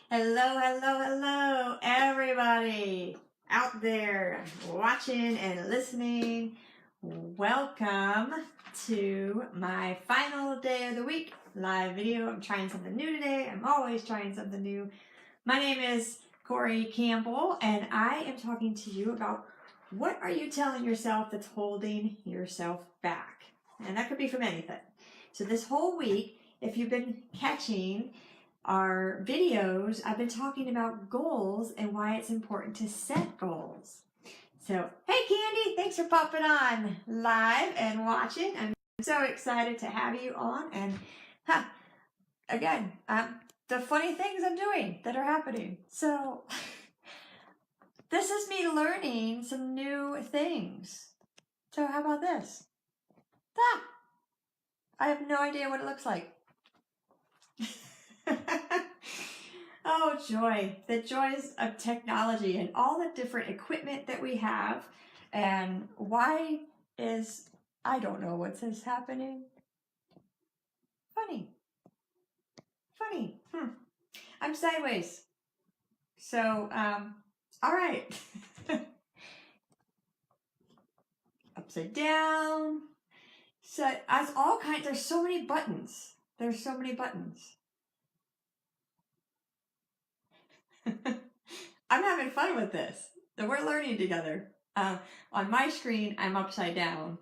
Hello, hello, hello, everybody out there watching and listening. Welcome to my final day of the week live video. I'm trying something new today. I'm always trying something new. My name is Corey Campbell, and I am talking to you about what are you telling yourself that's holding yourself back? And that could be from anything. So this whole week, if you've been catching our videos, I've been talking about goals and why it's important to set goals. So, hey Candy, thanks for popping on live and watching. I'm so excited to have you on. And again, the funny things I'm doing that are happening. So, this is me learning some new things. So, how about this? I have no idea what it looks like. Oh, joy. The joys of technology and all the different equipment that we have. And why is, I don't know what's this happening. Funny. I'm sideways. So, all right. Upside down. So, as all kinds, there's so many buttons. There's so many buttons. I'm having fun with this. So we're learning together. On my screen, I'm upside down.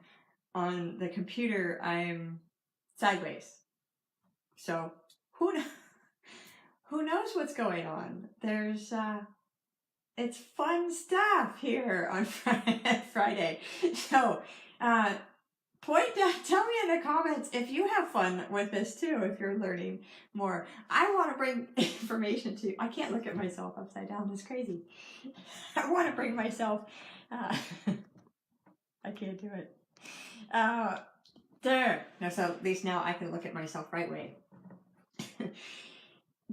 On the computer, I'm sideways. So who knows what's going on? There's it's fun stuff here on Friday. So tell me in the comments if you have fun with this too, if you're learning more. I want to bring information to you. I can't look at myself upside down. That's crazy. I want to bring myself. I can't do it. There. No, so at least now I can look at myself right way.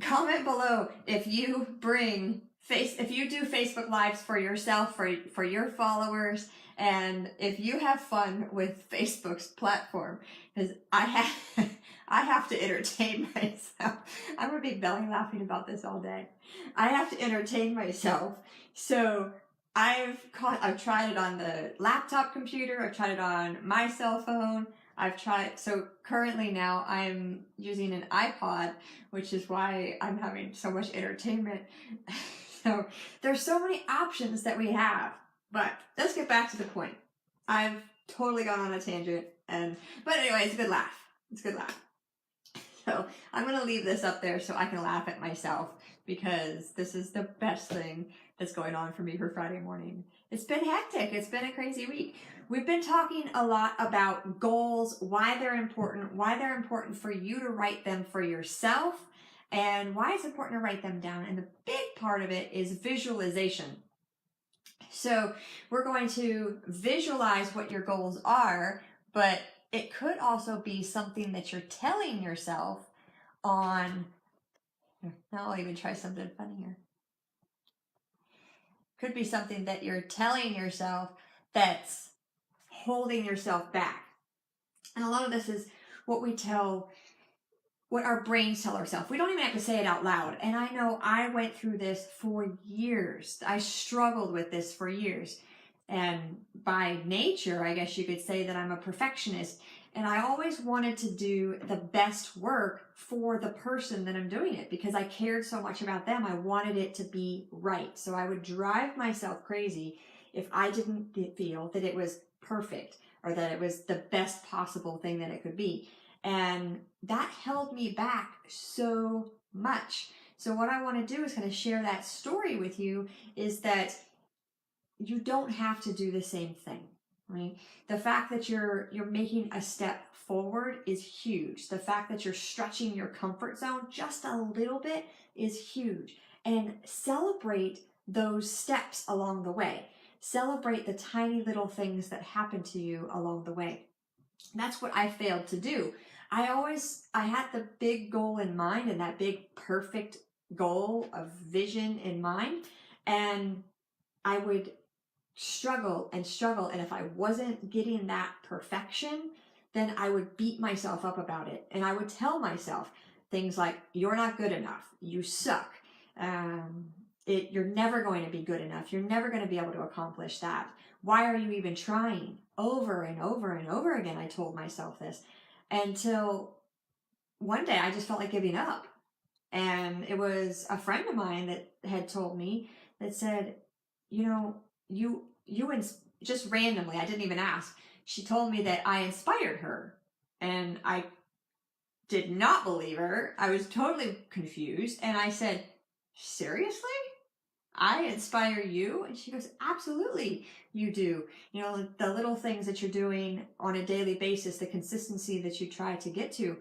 Comment below if you do Facebook Lives for yourself, for your followers, and if you have fun with Facebook's platform, because I have to entertain myself. I'm gonna be belly laughing about this all day. I have to entertain myself, so I've tried it on the laptop computer. I've tried it on my cell phone. So currently now I'm using an iPod, which is why I'm having so much entertainment. So there's so many options that we have, but let's get back to the point. I've totally gone on a tangent, but anyway, it's a good laugh. It's a good laugh. So I'm going to leave this up there so I can laugh at myself, because this is the best thing that's going on for me for Friday morning. It's been hectic. It's been a crazy week. We've been talking a lot about goals, why they're important for you to write them for yourself, and why it's important to write them down. And the big part of it is visualization. So we're going to visualize what your goals are, but it could also be something that you're telling yourself on. Now I'll even try something funny here. Could be something that you're telling yourself that's holding yourself back. And a lot of this is what our brains tell ourselves. We don't even have to say it out loud. And I know I went through this for years. I struggled with this for years. And by nature, I guess you could say that I'm a perfectionist. And I always wanted to do the best work for the person that I'm doing it, because I cared so much about them. I wanted it to be right. So I would drive myself crazy if I didn't feel that it was perfect or that it was the best possible thing that it could be. And that held me back so much. So what I want to do is kind of share that story with you, is that you don't have to do the same thing, right? The fact that you're making a step forward is huge. The fact that you're stretching your comfort zone just a little bit is huge. And celebrate those steps along the way. Celebrate the tiny little things that happen to you along the way. That's what I failed to do. I had the big goal in mind, and that big perfect goal of vision in mind, and I would struggle, and if I wasn't getting that perfection, then I would beat myself up about it, and I would tell myself things like, you're not good enough, you suck, You're never going to be good enough. You're never going to be able to accomplish that. Why are you even trying? Over and over and over again, I told myself this, until one day I just felt like giving up. And it was a friend of mine that had told me, that said, you know, you just randomly, I didn't even ask, she told me that I inspired her. And I did not believe her. I was totally confused. And I said, seriously? I inspire you? And she goes, absolutely, you do. You know, the little things that you're doing on a daily basis, the consistency that you try to get to,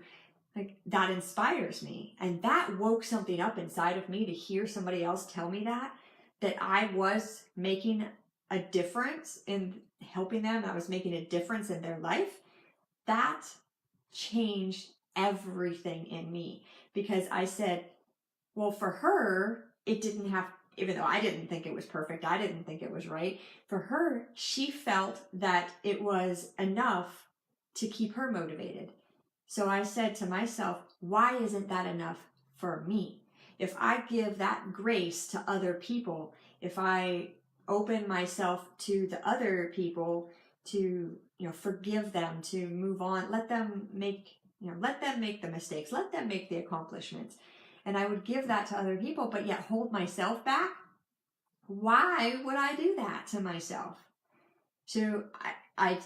like, that inspires me. And that woke something up inside of me to hear somebody else tell me that I was making a difference in helping them. I was making a difference in their life. That changed everything in me, because I said, well, for her, it didn't have, even though I didn't think it was perfect, I didn't think it was right, for her, she felt that it was enough to keep her motivated. So I said to myself, why isn't that enough for me? If I give that grace to other people, if I open myself to the other people, to, forgive them, to move on, let them make the mistakes, let them make the accomplishments, and I would give that to other people, but yet hold myself back, why would I do that to myself? So I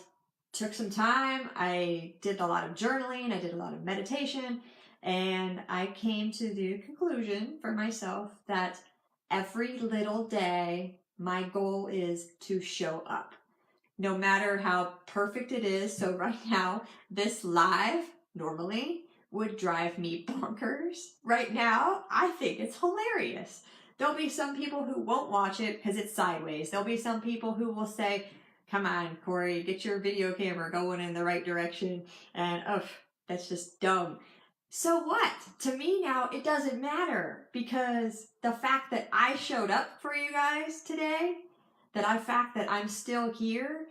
took some time, I did a lot of journaling, I did a lot of meditation, and I came to the conclusion for myself that every little day, my goal is to show up. No matter how perfect it is. So right now, this live normally would drive me bonkers. Right now, I think it's hilarious. There'll be some people who won't watch it because it's sideways. There'll be some people who will say, come on, Corey, get your video camera going in the right direction. And, that's just dumb. So what? To me now, it doesn't matter, because the fact that I showed up for you guys today, fact that I'm still here,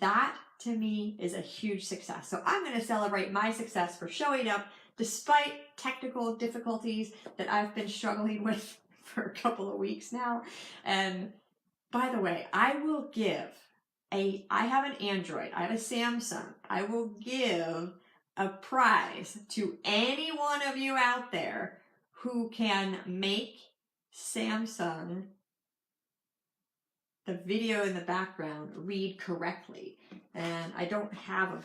that to me is a huge success. So I'm going to celebrate my success for showing up despite technical difficulties that I've been struggling with for a couple of weeks now. And by the way, I have an Android, I have a Samsung. I will give a prize to any one of you out there who can make Samsung, the video in the background, read correctly. And I don't have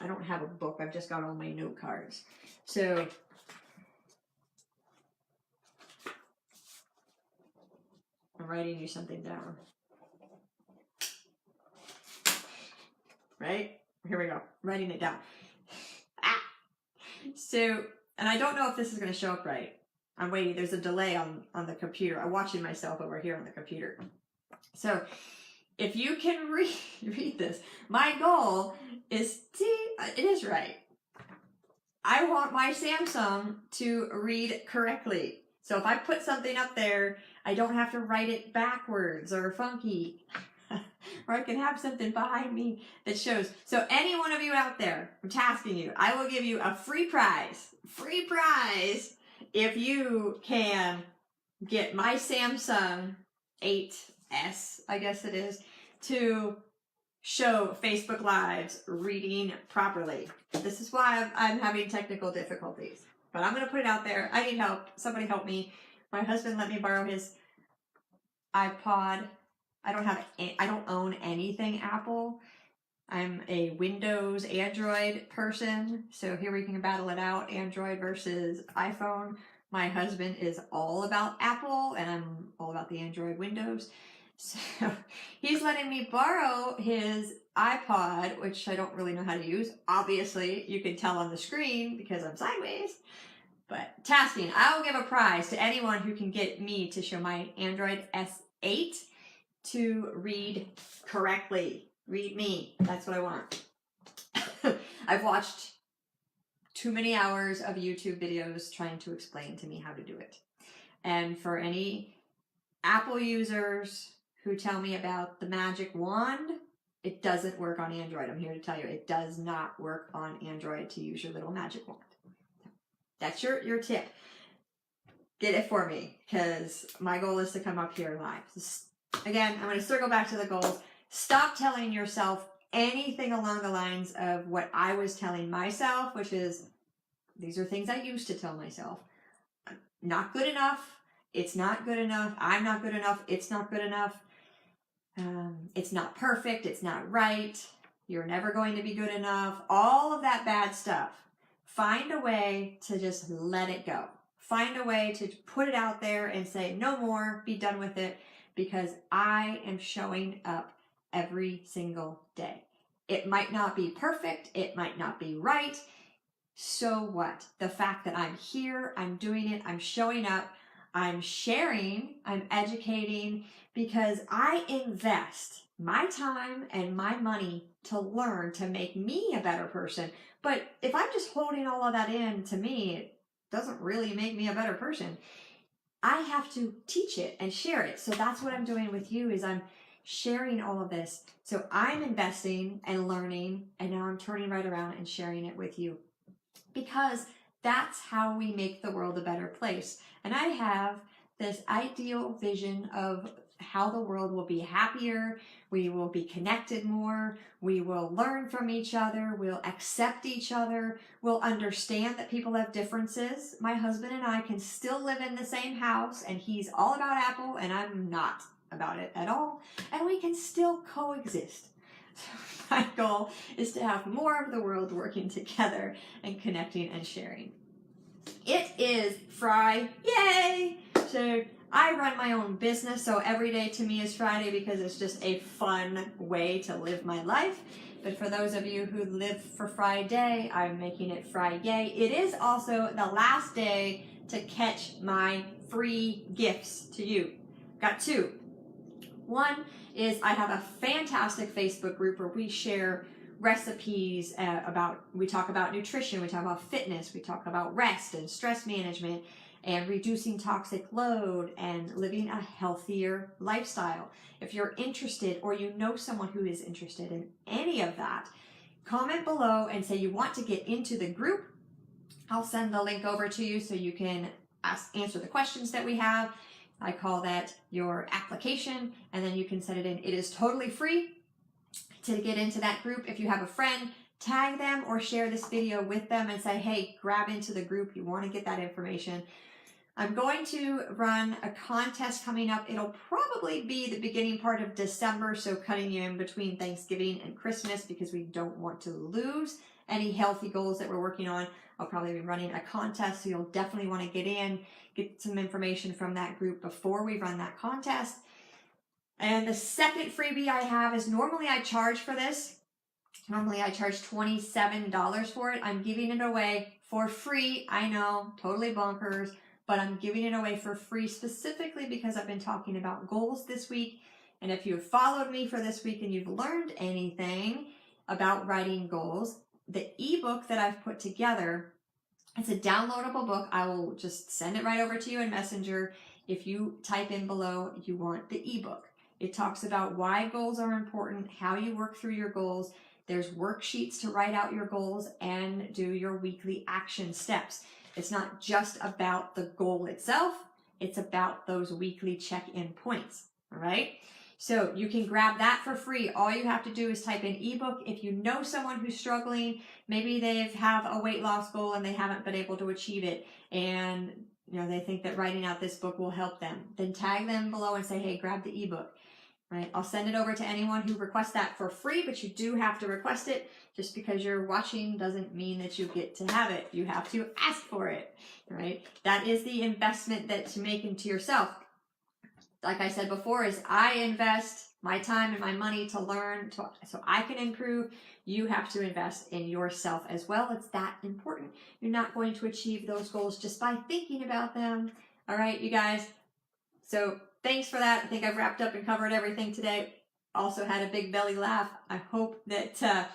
a book. I've just got all my note cards. So I'm writing you something down. Right? Here we go. Writing it down. So, and I don't know if this is going to show up right. I'm waiting. There's a delay on the computer. I'm watching myself over here on the computer. So, if you can read this, my goal is, it is right. I want my Samsung to read correctly. So if I put something up there, I don't have to write it backwards or funky. Or I can have something behind me that shows. So any one of you out there, I'm tasking you, I will give you a free prize if you can get my Samsung 8S, I guess it is, to show Facebook Lives reading properly. This is why I'm having technical difficulties. But I'm going to put it out there. I need help. Somebody help me. My husband let me borrow his iPod. I don't own anything Apple. I'm a Windows, Android person. So here we can battle it out, Android versus iPhone. My husband is all about Apple, and I'm all about the Android Windows. So he's letting me borrow his iPod, which I don't really know how to use. Obviously, you can tell on the screen because I'm sideways. But tasking, I will give a prize to anyone who can get me to show my Android S8 to read correctly. Read me. That's what I want. I've watched too many hours of YouTube videos trying to explain to me how to do it. And for any Apple users who tell me about the magic wand, it doesn't work on Android. I'm here to tell you, it does not work on Android to use your little magic wand. That's your tip. get it for me, because my goal is to come up here live. Again, I'm going to circle back to the goals. Stop telling yourself anything along the lines of what I was telling myself, which is, these are things I used to tell myself. Not good enough. It's not good enough. I'm not good enough. It's not good enough. It's not perfect. It's not right. You're never going to be good enough. All of that bad stuff. Find a way to just let it go. Find a way to put it out there and say, no more, be done with it, because I am showing up every single day. It might not be perfect. It might not be right. So what? The fact that I'm here, I'm doing it, I'm showing up, I'm sharing, I'm educating, because I invest my time and my money to learn to make me a better person. But if I'm just holding all of that in, to me, it doesn't really make me a better person. I have to teach it and share it. So that's what I'm doing with you, is I'm sharing all of this. So I'm investing and learning, and now I'm turning right around and sharing it with you, because that's how we make the world a better place. And I have this ideal vision of how the world will be happier, we will be connected more, we will learn from each other, we'll accept each other, we'll understand that people have differences. My husband and I can still live in the same house, and he's all about Apple and I'm not about it at all, and we can still coexist. My goal is to have more of the world working together and connecting and sharing. It is Friday, yay! So I run my own business, so every day to me is Friday, because it's just a fun way to live my life. But for those of you who live for Friday, I'm making it Friday. It is also the last day to catch my free gifts to you. Got two. One is I have a fantastic Facebook group where we share recipes we talk about nutrition, we talk about fitness, we talk about rest and stress management and reducing toxic load and living a healthier lifestyle. If you're interested, or you know someone who is interested in any of that, comment below and say you want to get into the group. I'll send the link over to you so you can answer the questions that we have. I call that your application, and then you can set it in. It is totally free to get into that group. If you have a friend, tag them or share this video with them and say, hey, grab into the group. You want to get that information. I'm going to run a contest coming up. It'll probably be the beginning part of December, so cutting you in between Thanksgiving and Christmas, because we don't want to lose any healthy goals that we're working on. I'll probably be running a contest, so you'll definitely want to get in, get some information from that group before we run that contest. And the second freebie I have is, normally I charge for this. Normally I charge $27 for it. I'm giving it away for free. I know, totally bonkers, but I'm giving it away for free specifically because I've been talking about goals this week. And if you've followed me for this week and you've learned anything about writing goals, the ebook that I've put together, it's a downloadable book. I will just send it right over to you in Messenger. If you type in below, you want the ebook. It talks about why goals are important, how you work through your goals. There's worksheets to write out your goals and do your weekly action steps. It's not just about the goal itself. It's about those weekly check-in points, all right? So you can grab that for free. All you have to do is type in ebook. If you know someone who's struggling, maybe they have a weight loss goal and they haven't been able to achieve it, and they think that writing out this book will help them, then tag them below and say, hey, grab the ebook. Right? I'll send it over to anyone who requests that for free, but you do have to request it. Just because you're watching doesn't mean that you get to have it. You have to ask for it, right? That is the investment that you make into yourself. Like I said before, is I invest my time and my money to learn so I can improve. You have to invest in yourself as well. It's that important. You're not going to achieve those goals just by thinking about them. All right, you guys. So thanks for that. I think I've wrapped up and covered everything today. Also had a big belly laugh. I hope that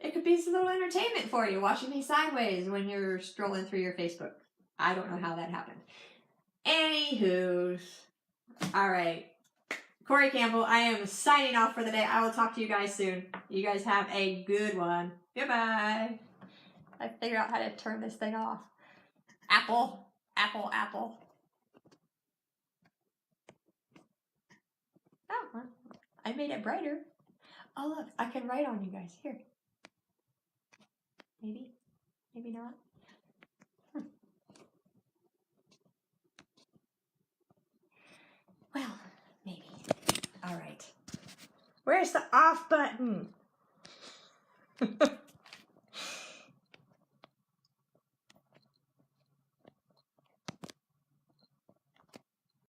it could be some little entertainment for you, watching me sideways when you're scrolling through your Facebook. I don't know how that happened. Anywho, all right. Corey Campbell, I am signing off for the day. I will talk to you guys soon. You guys have a good one. Goodbye. I figured out how to turn this thing off. Apple, Apple, Apple. Oh, well, I made it brighter. Oh, look, I can write on you guys. Here. Maybe. Maybe not. Well, maybe. All right. Where's the off button?